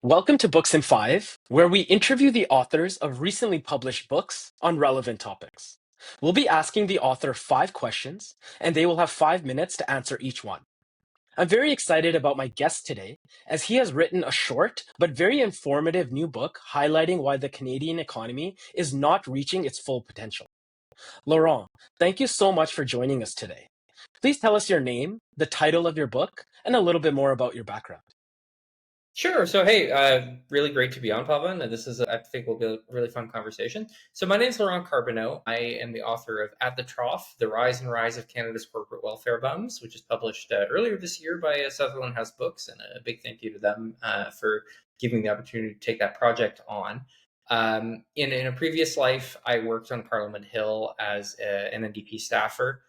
Welcome to Books in Five, where we interview the authors of recently published books on relevant topics. We'll be asking the author five questions, and they will have 5 minutes to answer each one. I'm very excited about my guest today, as he has written a short but very informative new book highlighting why the Canadian economy is not reaching its full potential. Laurent, thank you so much for joining us today. Please tell us your name, the title of your book, and a little bit more about your background. Sure. So, hey, really great to be on, Pavan. And this is, I think, will be a really fun conversation. So, my name is Laurent Carbonneau. I am the author of At The Trough, The Rise and Rise of Canada's Corporate Welfare Bums, which is published earlier this year by Sutherland House Books. And a big thank you to them for giving me the opportunity to take that project on. In a previous life, I worked on Parliament Hill as an NDP staffer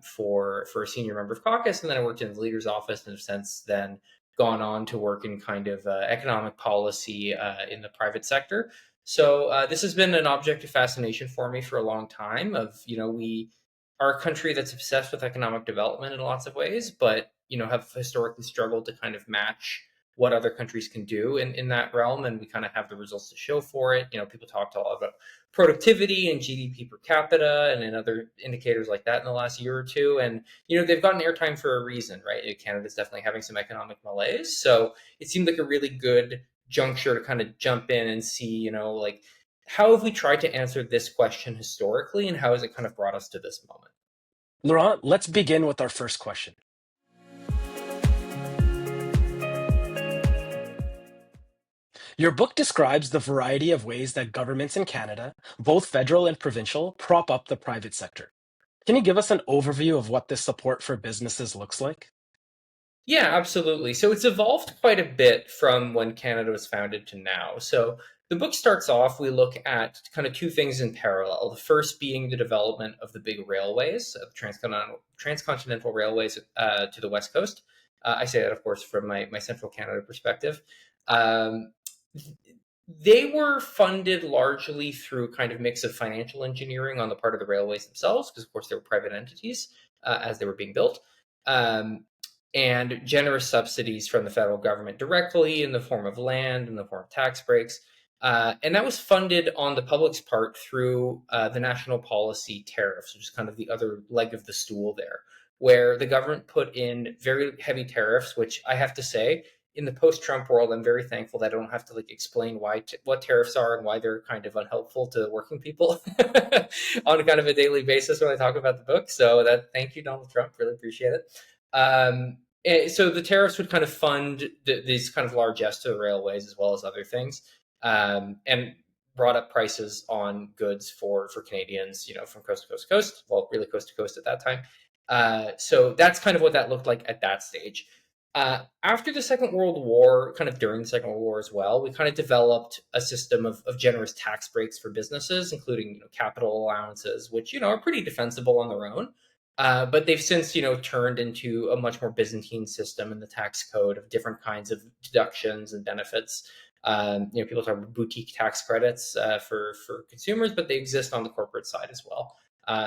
for a senior member of caucus. And then I worked in the leader's office and have since then gone on to work in kind of economic policy in the private sector. So this has been an object of fascination for me for a long time. We are a country that's obsessed with economic development in lots of ways, but have historically struggled to kind of match what other countries can do in that realm, and we kind of have the results to show for it. People talked a lot about productivity and GDP per capita and other indicators like that in the last year or two. And, they've gotten airtime for a reason, right? Canada's definitely having some economic malaise. So it seemed like a really good juncture to kind of jump in and see, like, how have we tried to answer this question historically, and how has it kind of brought us to this moment? Laurent, let's begin with our first question. Your book describes the variety of ways that governments in Canada, both federal and provincial, prop up the private sector. Can you give us an overview of what this support for businesses looks like? Yeah, absolutely. So it's evolved quite a bit from when Canada was founded to now. So the book starts off, we look at kind of two things in parallel. The first being the development of the big railways, transcontinental railways to the West Coast. I say that, of course, from my central Canada perspective. Um, they were funded largely through kind of mix of financial engineering on the part of the railways themselves, because, of course, they were private entities as they were being built. Um, and generous subsidies from the federal government directly in the form of land, in the form of tax breaks. And that was funded on the public's part through the national policy tariffs, which is kind of the other leg of the stool there, where the government put in very heavy tariffs, which I have to say, in the post-Trump world, I'm very thankful that I don't have to explain what tariffs are and why they're kind of unhelpful to working people on kind of a daily basis when I talk about the book. So thank you, Donald Trump, really appreciate it. So the tariffs would kind of fund these kind of largesse to the railways as well as other things, and brought up prices on goods for Canadians, from coast to coast to coast. Well, really coast to coast at that time. So that's kind of what that looked like at that stage. After the Second World War, kind of during the Second World War as well, we kind of developed a system of generous tax breaks for businesses, including capital allowances, which are pretty defensible on their own. But they've since, turned into a much more Byzantine system in the tax code of different kinds of deductions and benefits. People talk about boutique tax credits for consumers, but they exist on the corporate side as well.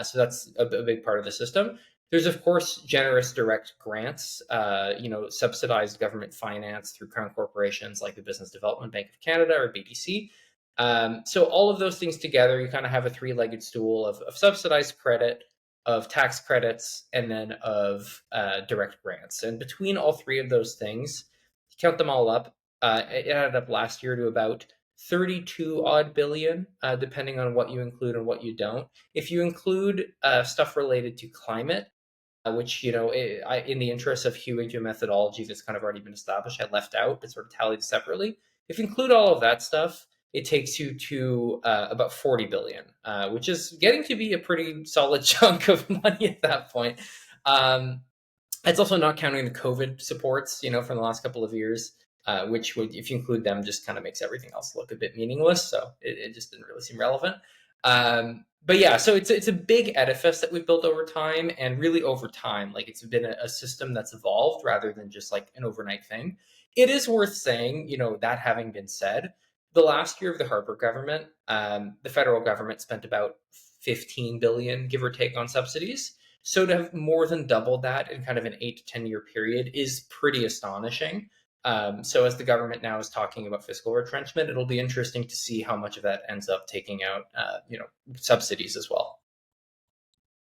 So that's a big part of the system. There's, of course, generous direct grants, subsidized government finance through crown corporations like the Business Development Bank of Canada, or BDC. So all of those things together, you kind of have a three-legged stool of subsidized credit, of tax credits, and then of direct grants. And between all three of those things, count them all up, it added up last year to about 32 odd billion, depending on what you include and what you don't. If you include stuff related to climate, which, in the interest of hewing to a methodology that's kind of already been established, I left out, but sort of tallied separately. If you include all of that stuff, it takes you to about 40 billion, which is getting to be a pretty solid chunk of money at that point. It's also not counting the COVID supports, from the last couple of years, which would, if you include them, just kind of makes everything else look a bit meaningless. So it just didn't really seem relevant. But yeah, so it's a big edifice that we've built over time, and really over time, it's been a system that's evolved rather than just an overnight thing. It is worth saying, that having been said, the last year of the Harper government, the federal government spent about 15 billion, give or take, on subsidies. So to have more than doubled that in kind of an 8 to 10 year period is pretty astonishing. So as the government now is talking about fiscal retrenchment, it'll be interesting to see how much of that ends up taking out, subsidies as well.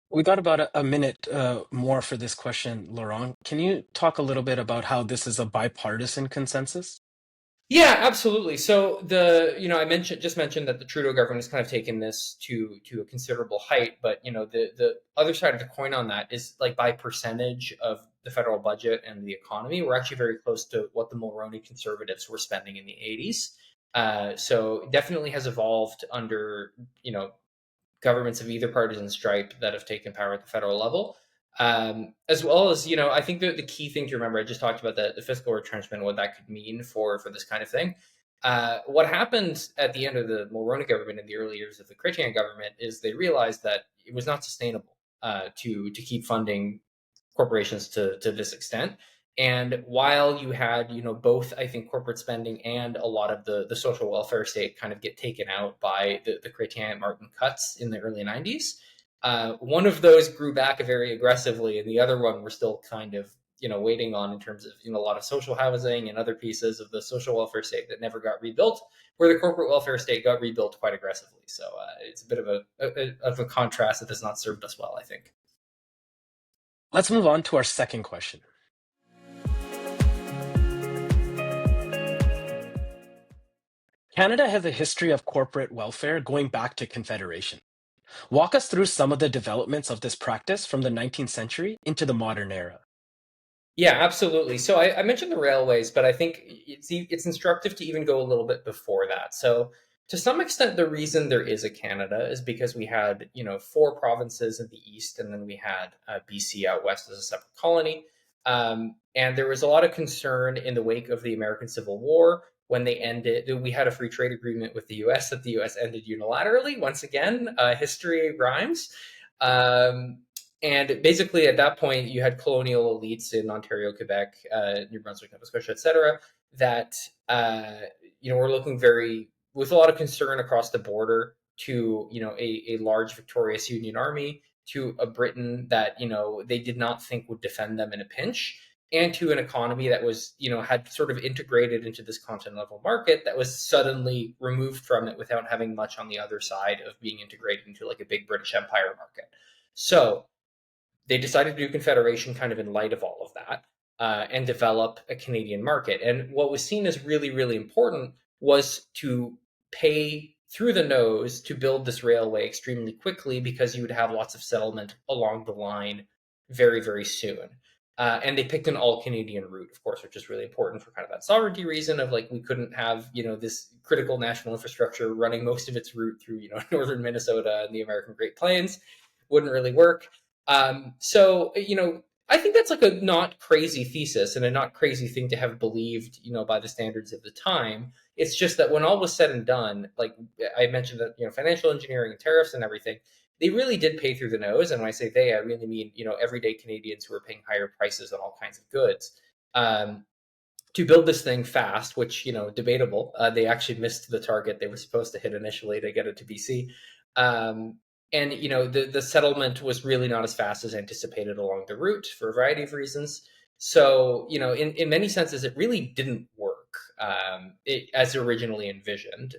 We got about a minute more for this question, Laurent. Can you talk a little bit about how this is a bipartisan consensus? Yeah, absolutely. So I mentioned that the Trudeau government has kind of taken this to a considerable height, but the other side of the coin on that is like by percentage of the federal budget and the economy, we're actually very close to what the Mulroney Conservatives were spending in the 80s. So it definitely has evolved under governments of either partisan stripe that have taken power at the federal level. As well as, I think the key thing to remember, I just talked about the fiscal retrenchment, what that could mean for this kind of thing. What happened at the end of the Mulroney government in the early years of the Chrétien government is they realized that it was not sustainable to keep funding corporations to this extent. And while you had, both, I think, corporate spending and a lot of the social welfare state kind of get taken out by the Chrétien Martin cuts in the early 90s, one of those grew back very aggressively, and the other one we're still kind of, waiting on in terms of, a lot of social housing and other pieces of the social welfare state that never got rebuilt, where the corporate welfare state got rebuilt quite aggressively. So it's a bit of a contrast that has not served us well, I think. Let's move on to our second question. Canada has a history of corporate welfare going back to Confederation. Walk us through some of the developments of this practice from the 19th century into the modern era. Yeah, absolutely. So I mentioned the railways, but I think it's instructive to even go a little bit before that. So to some extent, the reason there is a Canada is because we had, four provinces in the east, and then we had BC out west as a separate colony. And there was a lot of concern in the wake of the American Civil War when they ended. We had a free trade agreement with the U.S. that the U.S. ended unilaterally. Once again, history rhymes. Um, and basically, at that point, you had colonial elites in Ontario, Quebec, New Brunswick, Nova Scotia, etc., that were looking very with a lot of concern across the border to a large victorious Union army, to a Britain that they did not think would defend them in a pinch, and to an economy that was had sort of integrated into this continental market that was suddenly removed from it without having much on the other side of being integrated into like a big British Empire market. So they decided to do Confederation kind of in light of all of that, and develop a Canadian market. And what was seen as really, really important was to pay through the nose to build this railway extremely quickly, because you would have lots of settlement along the line very, very soon. And they picked an all Canadian route, of course, which is really important for kind of that sovereignty reason of like we couldn't have this critical national infrastructure running most of its route through northern Minnesota and the American Great Plains. Wouldn't really work. So I think that's like a not crazy thesis and a not crazy thing to have believed, by the standards of the time. It's just that when all was said and done, like I mentioned that, financial engineering and tariffs and everything, they really did pay through the nose. And when I say they, I really mean, everyday Canadians who are paying higher prices on all kinds of goods. To build this thing fast, which, debatable, they actually missed the target they were supposed to hit initially to get it to BC. And the settlement was really not as fast as anticipated along the route for a variety of reasons. So in many senses, it really didn't work as originally envisioned.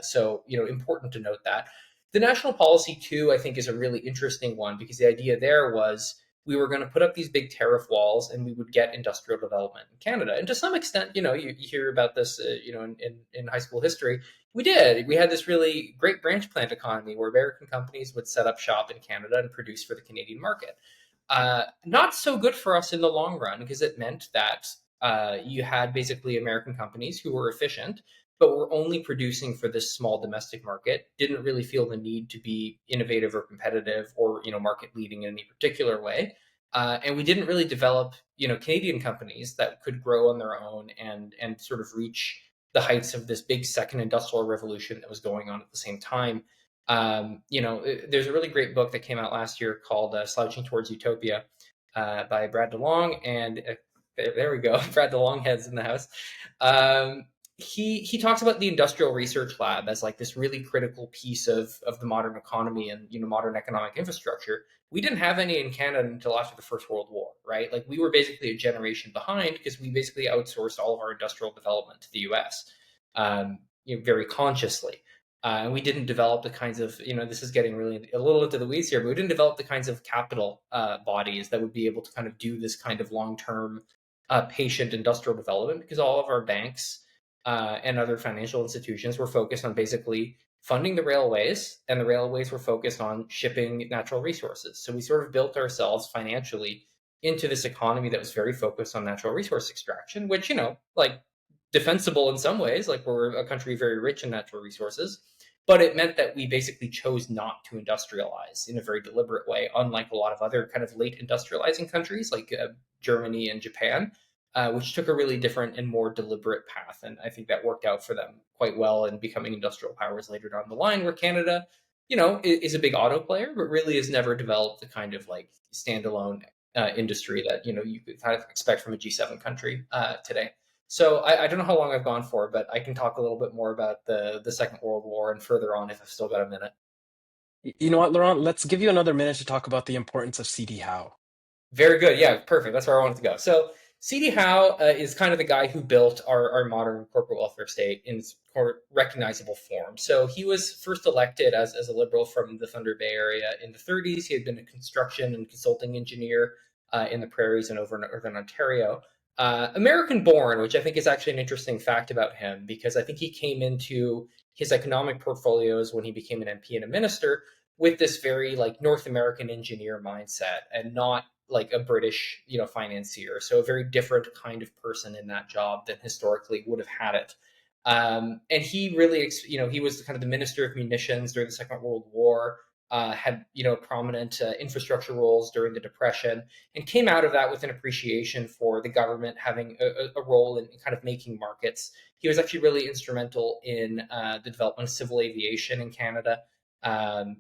So important to note that. The national policy too, I think, is a really interesting one, because the idea there was we were going to put up these big tariff walls and we would get industrial development in Canada. And to some extent, you hear about this, in high school history. We did. We had this really great branch plant economy where American companies would set up shop in Canada and produce for the Canadian market. Not so good for us in the long run, because it meant that you had basically American companies who were efficient, but were only producing for this small domestic market, didn't really feel the need to be innovative or competitive or market leading in any particular way. And we didn't really develop Canadian companies that could grow on their own and sort of reach the heights of this big second industrial revolution that was going on at the same time. There's a really great book that came out last year called Slouching Towards Utopia, by Brad DeLong. And there we go. Brad DeLong heads in the house. he talks about the industrial research lab as like this really critical piece of the modern economy and modern economic infrastructure. We didn't have any in Canada until after the First World War, right? Like we were basically a generation behind because we basically outsourced all of our industrial development to the U.S. Very consciously. And we didn't develop the kinds of, this is getting really a little into the weeds here, but we didn't develop the kinds of capital bodies that would be able to kind of do this kind of long term patient industrial development because all of our banks and other financial institutions were focused on basically funding the railways, and the railways were focused on shipping natural resources. So we sort of built ourselves financially into this economy that was very focused on natural resource extraction, which, like defensible in some ways, like we're a country very rich in natural resources. But it meant that we basically chose not to industrialize in a very deliberate way, unlike a lot of other kind of late industrializing countries like Germany and Japan, which took a really different and more deliberate path. And I think that worked out for them quite well in becoming industrial powers later down the line, where Canada, is a big auto player, but really has never developed the kind of like standalone industry that, you could kind of expect from a G7 country today. So I don't know how long I've gone for, but I can talk a little bit more about the Second World War and further on if I've still got a minute. You know what, Laurent? Let's give you another minute to talk about the importance of C.D. Howe. Very good. Yeah, perfect. That's where I wanted to go. So C.D. Howe is kind of the guy who built our modern corporate welfare state in its recognizable form. So he was first elected as a liberal from the Thunder Bay area in the 30s. He had been a construction and consulting engineer in the prairies and over in northern Ontario. American born, which I think is actually an interesting fact about him, because I think he came into his economic portfolios when he became an MP and a minister with this very like North American engineer mindset and not like a British, financier. So a very different kind of person in that job than historically would have had it. And he really, he was kind of the minister of munitions during the Second World War. Had prominent infrastructure roles during the Depression, and came out of that with an appreciation for the government having a role in kind of making markets. He was actually really instrumental in the development of civil aviation in Canada.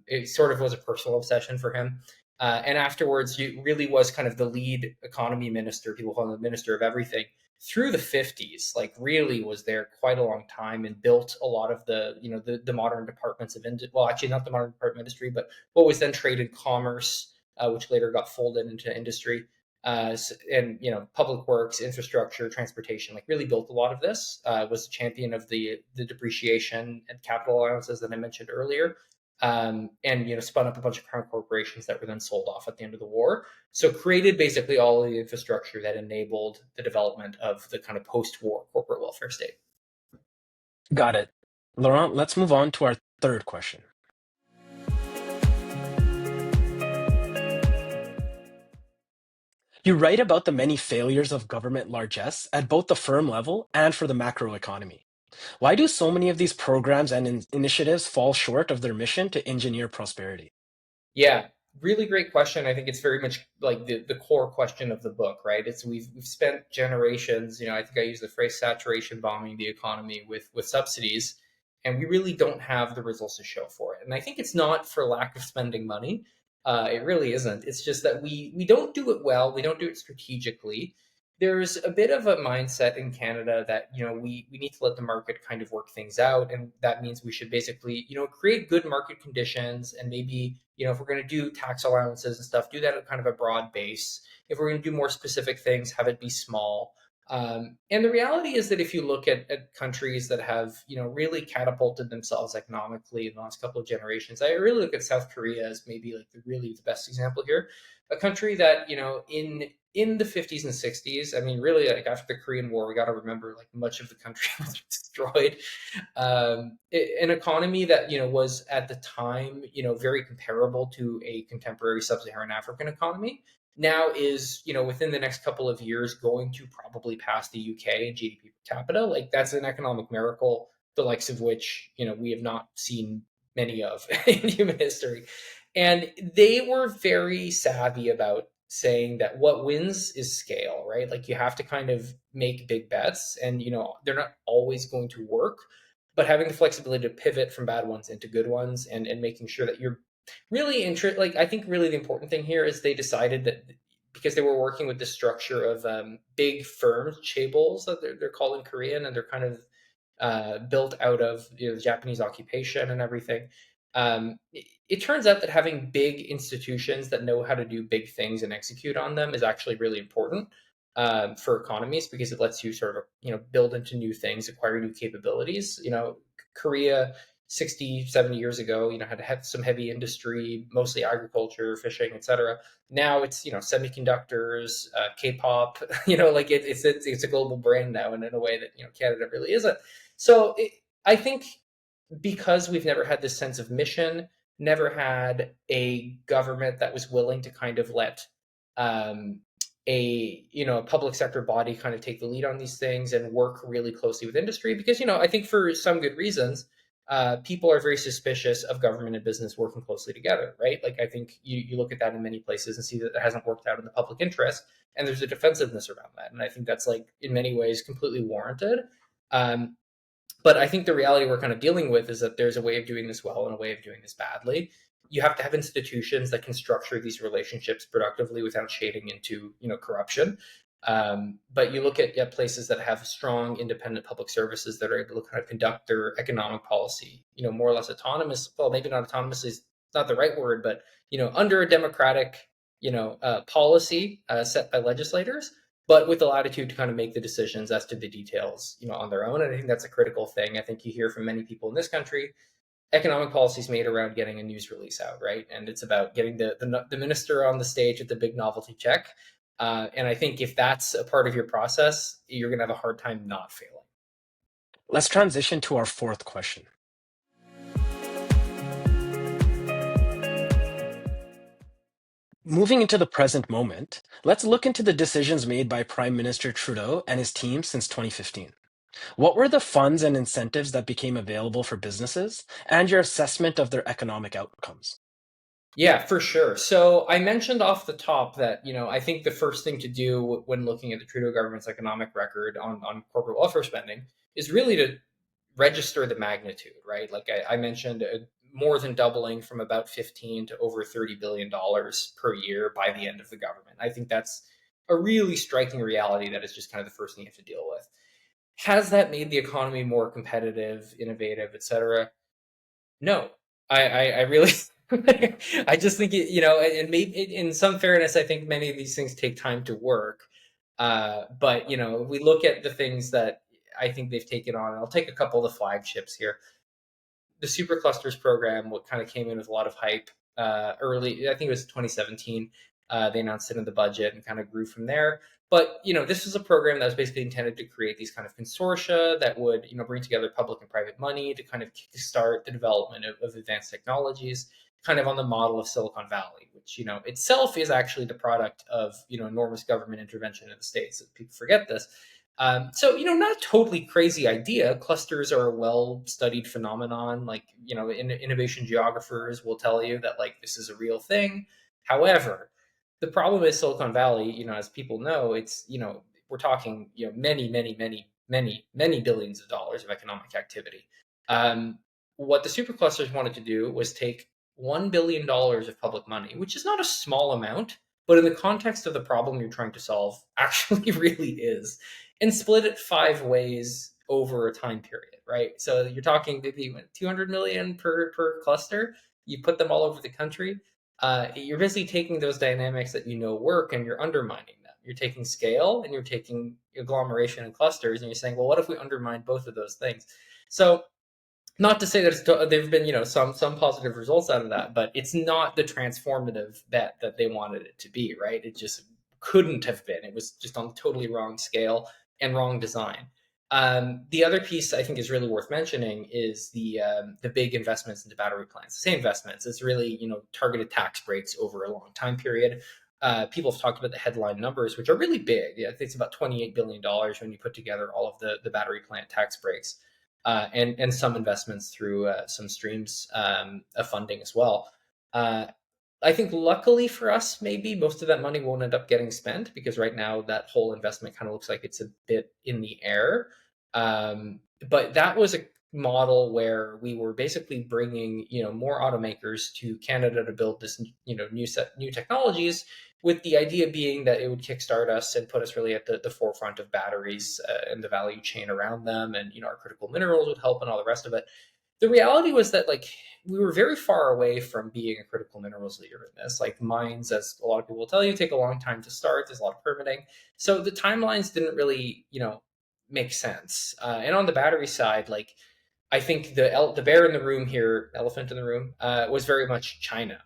It sort of was a personal obsession for him. And afterwards, he really was kind of the lead economy minister. People call him the minister of everything through the 50s. Like, really was there quite a long time and built a lot of the modern departments of well, actually not the modern department of industry, but what was then trade and commerce, which later got folded into industry. And public works, infrastructure, transportation, like really built a lot of this. Was a champion of the depreciation and capital allowances that I mentioned earlier, and spun up a bunch of crown corporations that were then sold off at the end of the war. So created basically all of the infrastructure that enabled the development of the kind of post-war corporate welfare state. Got it. Laurent, let's move on to our third question. You write about the many failures of government largesse at both the firm level and for the macroeconomy. Why do so many of these programs and initiatives fall short of their mission to engineer prosperity? Yeah, really great question. I think it's very much like the core question of the book, right? It's we've spent generations, I think I use the phrase saturation bombing the economy with subsidies, and we really don't have the results to show for it. And I think it's not for lack of spending money. It really isn't. It's just that we don't do it well. We don't do it strategically. There's a bit of a mindset in Canada that we need to let the market kind of work things out, and that means we should basically create good market conditions, and maybe if we're going to do tax allowances and stuff, do that at kind of a broad base. If we're going to do more specific things, have it be small. And the reality is that if you look at countries that have really catapulted themselves economically in the last couple of generations, I really look at South Korea as maybe like really the best example here. A country that in the 50s and 60s, I mean, really, like after the Korean War, we got to remember like much of the country was destroyed. An economy that was at the time very comparable to a contemporary sub-Saharan African economy now is within the next couple of years going to probably pass the UK in GDP per capita. Like that's an economic miracle, the likes of which we have not seen many of in human history. And they were very savvy about saying that what wins is scale, right? Like you have to kind of make big bets, and they're not always going to work, but having the flexibility to pivot from bad ones into good ones, and making sure that you're really interested. Like I think really the important thing here is they decided that because they were working with the structure of big firms, chaebols that they're called in Korean, and they're kind of built out of the Japanese occupation and everything. It turns out that having big institutions that know how to do big things and execute on them is actually really important for economies, because it lets you sort of build into new things, acquire new capabilities. Korea 60, 70 years ago, had some heavy industry, mostly agriculture, fishing, etc. Now it's semiconductors, K-pop. It's a global brand now, and in a way that Canada really isn't. So I think because we've never had this sense of mission, never had a government that was willing to kind of let um, a public sector body kind of take the lead on these things and work really closely with industry. Because I think for some good reasons, people are very suspicious of government and business working closely together, right? Like I think you look at that in many places and see that it hasn't worked out in the public interest, and there's a defensiveness around that, and I think that's like in many ways completely warranted. Um, but I think the reality we're kind of dealing with is that there's a way of doing this well and a way of doing this badly. You have to have institutions that can structure these relationships productively without shading into corruption. But you look at places that have strong independent public services that are able to kind of conduct their economic policy, more or less autonomous. Well, maybe not autonomously is not the right word, but under a democratic policy set by legislators, but with the latitude to kind of make the decisions as to the details, on their own. And I think that's a critical thing. I think you hear from many people in this country, economic policies made around getting a news release out, right? And it's about getting the minister on the stage with the big novelty check. And I think if that's a part of your process, you're going to have a hard time not failing. Let's transition to our fourth question. Moving into the present moment, let's look into the decisions made by Prime Minister Trudeau and his team since 2015. What were the funds and incentives that became available for businesses, and your assessment of their economic outcomes? Yeah, for sure. So I mentioned off the top that, I think the first thing to do when looking at the Trudeau government's economic record on corporate welfare spending is really to register the magnitude, right? Like I mentioned, more than doubling from about 15 to over $30 billion per year by the end of the government. I think that's a really striking reality that is just kind of the first thing you have to deal with. Has that made the economy more competitive, innovative, etc.? No, I really, I just think and maybe in some fairness, I think many of these things take time to work. But if we look at the things that I think they've taken on, I'll take a couple of the flagships here. The superclusters program, what kind of came in with a lot of hype early, I think it was 2017. They announced it in the budget and kind of grew from there. But this was a program that was basically intended to create these kind of consortia that would bring together public and private money to kind of start the development of advanced technologies, kind of on the model of Silicon Valley, which itself is actually the product of enormous government intervention in the States. People forget this. So, not a totally crazy idea. Clusters are a well-studied phenomenon. Like, innovation geographers will tell you that, like, this is a real thing. However, the problem is Silicon Valley, as people know, it's, we're talking, many, many, many, many, many billions of dollars of economic activity. What the superclusters wanted to do was take $1 billion of public money, which is not a small amount, but in the context of the problem you're trying to solve, actually really is, and split it 5 ways over a time period, right? So you're talking maybe 200 million per cluster. You put them all over the country. You're basically taking those dynamics that work and you're undermining them. You're taking scale and you're taking agglomeration and clusters, and you're saying, well, what if we undermine both of those things? So not to say that there've been some positive results out of that, but it's not the transformative bet that they wanted it to be, right? It just couldn't have been. It was just on totally wrong scale and wrong design. The other piece I think is really worth mentioning is the big investments into battery plants. The same investments. It's really targeted tax breaks over a long time period. People have talked about the headline numbers, which are really big. Yeah, I think it's about $28 billion when you put together all of the battery plant tax breaks. And some investments through some streams of funding as well. I think luckily for us, maybe most of that money won't end up getting spent, because right now that whole investment kind of looks like it's a bit in the air. But that was a model where we were basically bringing more automakers to Canada to build this new technologies, with the idea being that it would kickstart us and put us really at the forefront of batteries and the value chain around them, and our critical minerals would help and all the rest of it. The reality was that like we were very far away from being a critical minerals leader in this. Like mines, as a lot of people will tell you, take a long time to start. There's a lot of permitting, so the timelines didn't really make sense. And on the battery side, like I think the bear in the room here, elephant in the room, was very much China,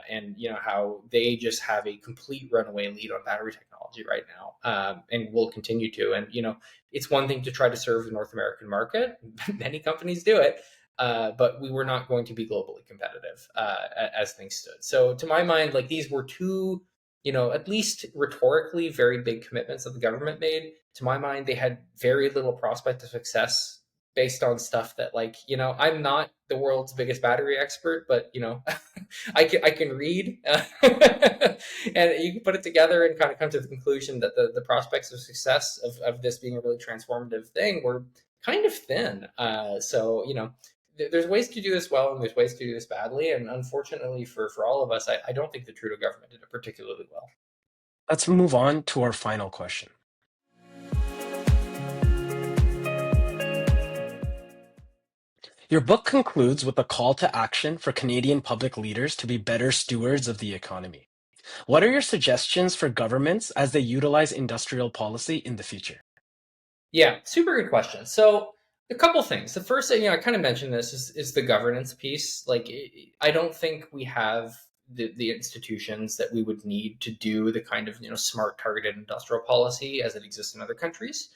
and how they just have a complete runaway lead on battery technology right now, and will continue to. And it's one thing to try to serve the North American market; many companies do it, but we were not going to be globally competitive as things stood. So, to my mind, like these were two, at least rhetorically, very big commitments that the government made. To my mind, they had very little prospect of success based on stuff that like I'm not the world's biggest battery expert, but I can read and you can put it together and kind of come to the conclusion that the prospects of success of this being a really transformative thing were kind of thin. So there's ways to do this well and there's ways to do this badly, and unfortunately for all of us, I don't think the Trudeau government did it particularly well. Let's move on to our final question. Your book concludes with a call to action for Canadian public leaders to be better stewards of the economy. What are your suggestions for governments as they utilize industrial policy in the future? Yeah, super good question. So a couple things. The first thing, I kind of mentioned this is the governance piece. Like, I don't think we have the institutions that we would need to do the kind of smart targeted industrial policy as it exists in other countries.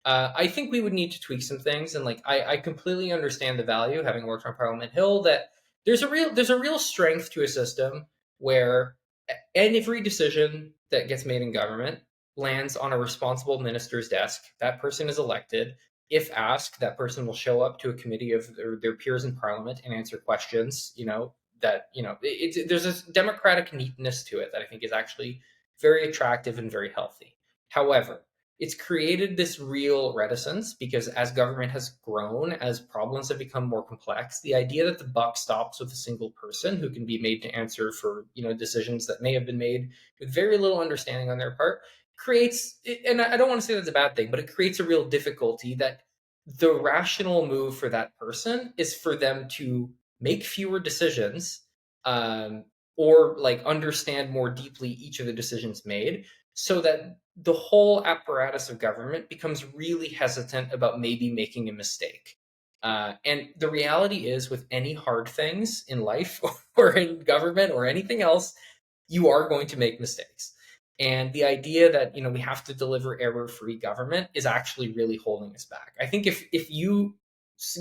I think we would need to tweak some things, and like I completely understand the value, having worked on Parliament Hill, that there's a real strength to a system where every decision that gets made in government lands on a responsible minister's desk. That person is elected. If asked, that person will show up to a committee of their peers in Parliament and answer questions. There's a democratic neatness to it that I think is actually very attractive and very healthy. However, it's created this real reticence because as government has grown, as problems have become more complex, the idea that the buck stops with a single person who can be made to answer for decisions that may have been made with very little understanding on their part creates, and I don't want to say that's a bad thing, but it creates a real difficulty that the rational move for that person is for them to make fewer decisions, um, or like understand more deeply each of the decisions made, so that the whole apparatus of government becomes really hesitant about maybe making a mistake. And the reality is, with any hard things in life or in government or anything else, you are going to make mistakes. And the idea that we have to deliver error-free government is actually really holding us back. I think if you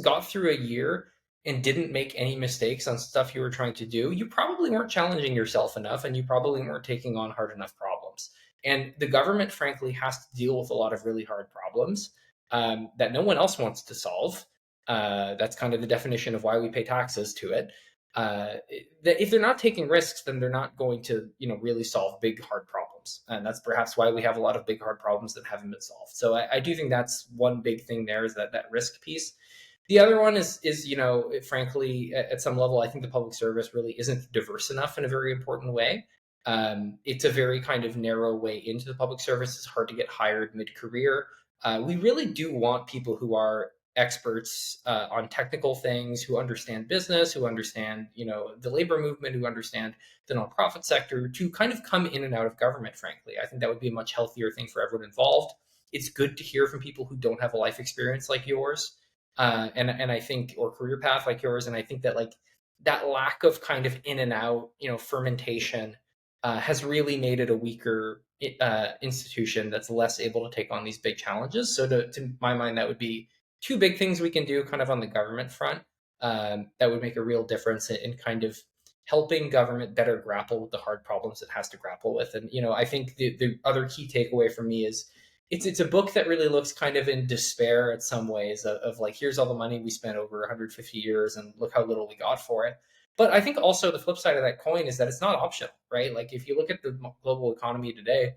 got through a year and didn't make any mistakes on stuff you were trying to do, you probably weren't challenging yourself enough, and you probably weren't taking on hard enough problems. And the government, frankly, has to deal with a lot of really hard problems that no one else wants to solve. That's kind of the definition of why we pay taxes to it. That if they're not taking risks, then they're not going to, really solve big, hard problems. And that's perhaps why we have a lot of big, hard problems that haven't been solved. So I do think that's one big thing there, is that risk piece. The other one is frankly, at some level, I think the public service really isn't diverse enough in a very important way. It's a very kind of narrow way into the public service. It's hard to get hired mid-career. We really do want people who are experts on technical things, who understand business, who understand the labor movement, who understand the nonprofit sector, to kind of come in and out of government. Frankly, I think that would be a much healthier thing for everyone involved. It's good to hear from people who don't have a life experience like yours, and I think, or career path like yours, and I think that like that lack of kind of in and out fermentation has really made it a weaker institution that's less able to take on these big challenges. So to my mind, that would be two big things we can do kind of on the government front, that would make a real difference in kind of helping government better grapple with the hard problems it has to grapple with. And I think the other key takeaway for me is it's a book that really looks kind of in despair at some ways of like, here's all the money we spent over 150 years and look how little we got for it. But I think also the flip side of that coin is that it's not optional, right? Like if you look at the global economy today,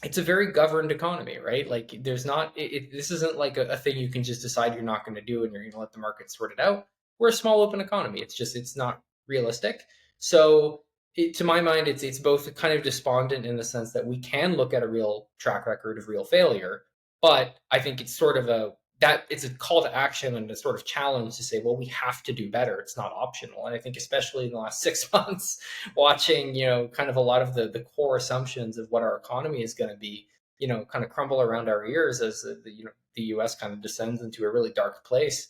it's a very governed economy, right? Like there's not, this isn't like a thing you can just decide you're not going to do and you're going to let the market sort it out. We're a small open economy. It's not realistic. So to my mind, it's both kind of despondent in the sense that we can look at a real track record of real failure, but I think it's sort of it's a call to action and a sort of challenge to say, well, we have to do better. It's not optional. And I think especially in the last 6 months, watching kind of a lot of the core assumptions of what our economy is going to be, kind of crumble around our ears as the U.S. kind of descends into a really dark place.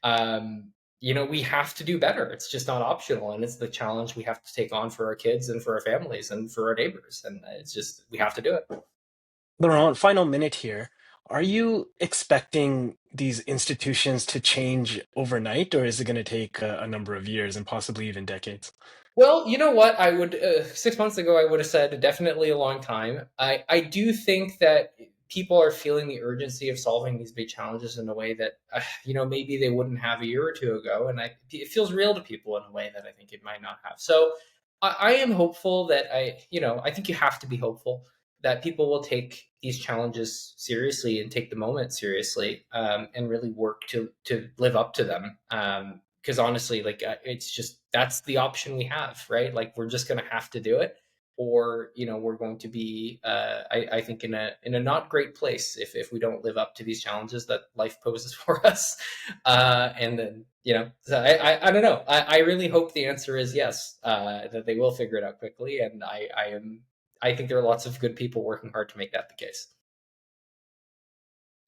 Um, we have to do better. It's just not optional. And it's the challenge we have to take on for our kids and for our families and for our neighbors. And it's just, we have to do it. Laurent, final minute here. Are you expecting these institutions to change overnight, or is it going to take a number of years and possibly even decades? Well, you know what? I would 6 months ago I would have said definitely a long time. I do think that people are feeling the urgency of solving these big challenges in a way that maybe they wouldn't have a year or two ago, and it feels real to people in a way that I think it might not have. So I am hopeful that I think you have to be hopeful that people will take these challenges seriously and take the moment seriously, and really work to live up to them. Because honestly, like it's just that's the option we have, right? Like we're just going to have to do it, or we're going to be, I think, in a not great place if we don't live up to these challenges that life poses for us. And then so I don't know. I really hope the answer is yes, that they will figure it out quickly, and I think there are lots of good people working hard to make that the case.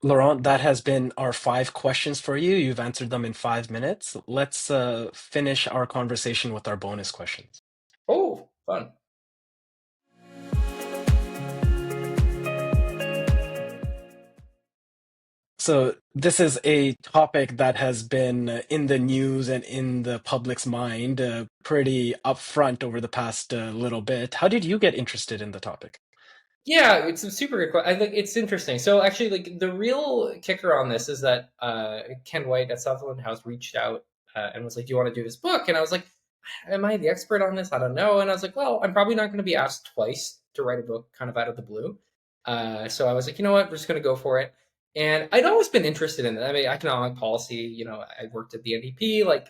Laurent, that has been our 5 questions for you. You've answered them in 5 minutes. Let's finish our conversation with our bonus questions. Oh, fun. So, this is a topic that has been in the news and in the public's mind pretty upfront over the past little bit. How did you get interested in the topic? Yeah, it's a super good question. I think it's interesting. So actually, like the real kicker on this is that Ken White at Sutherland House reached out and was like, "Do you want to do this book?" And I was like, "Am I the expert on this? I don't know." And I was like, "Well, I'm probably not going to be asked twice to write a book, kind of out of the blue." So I was like, "You know what? We're just going to go for it." And I'd always been interested in that. I mean, economic policy. I worked at the NDP. Like,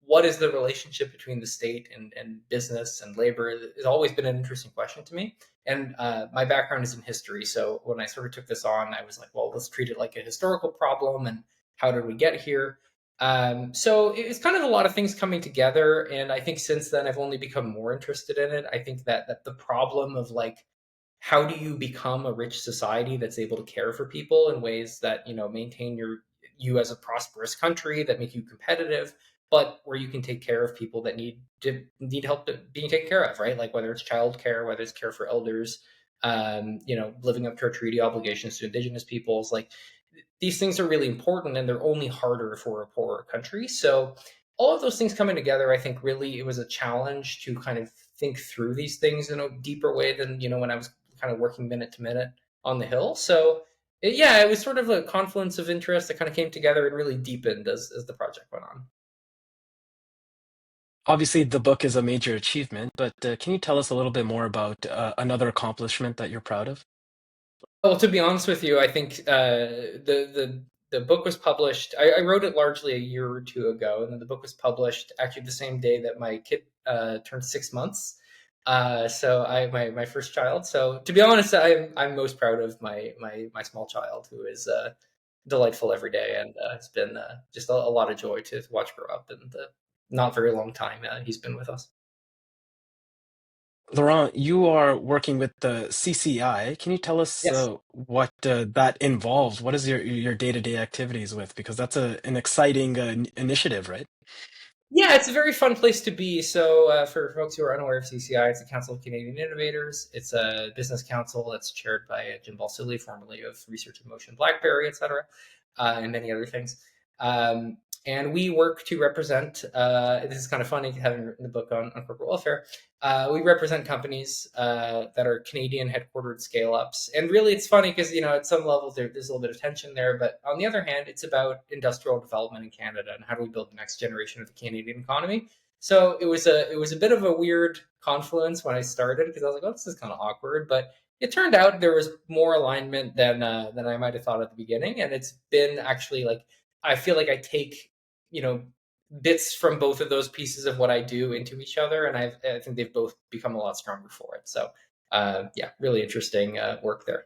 what is the relationship between the state and business and labor? Has always been an interesting question to me. And my background is in history. So when I sort of took this on, I was like, well, let's treat it like a historical problem. And how did we get here? So it's kind of a lot of things coming together. And I think since then, I've only become more interested in it. I think that the problem of like, how do you become a rich society that's able to care for people in ways that maintain you as a prosperous country, that make you competitive, but where you can take care of people that need help being taken care of, right? Like whether it's childcare, whether it's care for elders, living up to our treaty obligations to Indigenous peoples. Like these things are really important, and they're only harder for a poorer country. So all of those things coming together, I think really it was a challenge to kind of think through these things in a deeper way than when I was kind of working minute to minute on the Hill. So yeah, it was sort of a confluence of interest that kind of came together and really deepened as the project went on. Obviously, the book is a major achievement, but can you tell us a little bit more about another accomplishment that you're proud of? Well, to be honest with you, I think the book was published. I wrote it largely a year or two ago, and then the book was published actually the same day that my kid turned 6 months. So my first child. So to be honest, I'm most proud of my small child, who is delightful every day, and it's been just a lot of joy to watch grow up in the not very long time he's been with us. Laurent, you are working with the CCI. Can you tell us Yes. what that involves? What is your day-to-day activities with? Because that's an exciting initiative, right? Yeah, it's a very fun place to be. So, for folks who are unaware of CCI, it's the Council of Canadian Innovators. It's a business council that's chaired by Jim Balsillie, formerly of Research in Motion BlackBerry, etc., and many other things. Um, and we work to represent, this is kind of funny having written the book on corporate welfare. We represent companies that are Canadian headquartered scale ups. And really, it's funny because, at some levels there's a little bit of tension there. But on the other hand, it's about industrial development in Canada and how do we build the next generation of the Canadian economy. So it was a bit of a weird confluence when I started because I was like, oh, this is kind of awkward. But it turned out there was more alignment than I might have thought at the beginning. And it's been actually like, I feel like I take, you know, bits from both of those pieces of what I do into each other, and I think they've both become a lot stronger for it. So yeah, really interesting work there.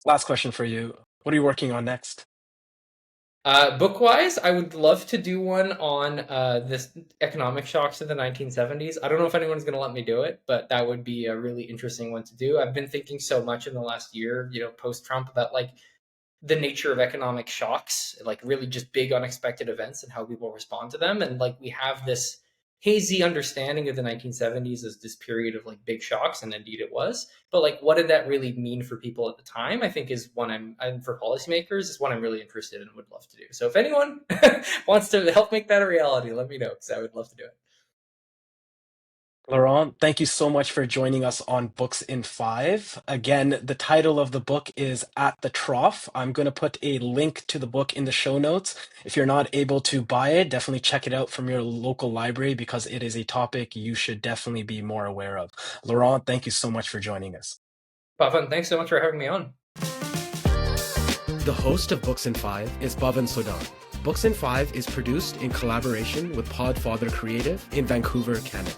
Last question for you. What are you working on next? Book wise, I would love to do one on this economic shocks of the 1970s. I don't know if anyone's going to let me do it, but that would be a really interesting one to do. I've been thinking so much in the last year, post Trump, about like the nature of economic shocks, like really just big unexpected events and how people respond to them. And like we have this hazy understanding of the 1970s as this period of like big shocks, and indeed it was. But like, what did that really mean for people at the time? I think is one I'm for policymakers is one I'm really interested in and would love to do. So if anyone wants to help make that a reality, let me know because I would love to do it. Laurent, thank you so much for joining us on Books in Five. Again, the title of the book is At the Trough. I'm going to put a link to the book in the show notes. If you're not able to buy it, definitely check it out from your local library because it is a topic you should definitely be more aware of. Laurent, thank you so much for joining us. Pavan, thanks so much for having me on. The host of Books in Five is Bhavan Sodhan. Books in Five is produced in collaboration with Podfather Creative in Vancouver, Canada.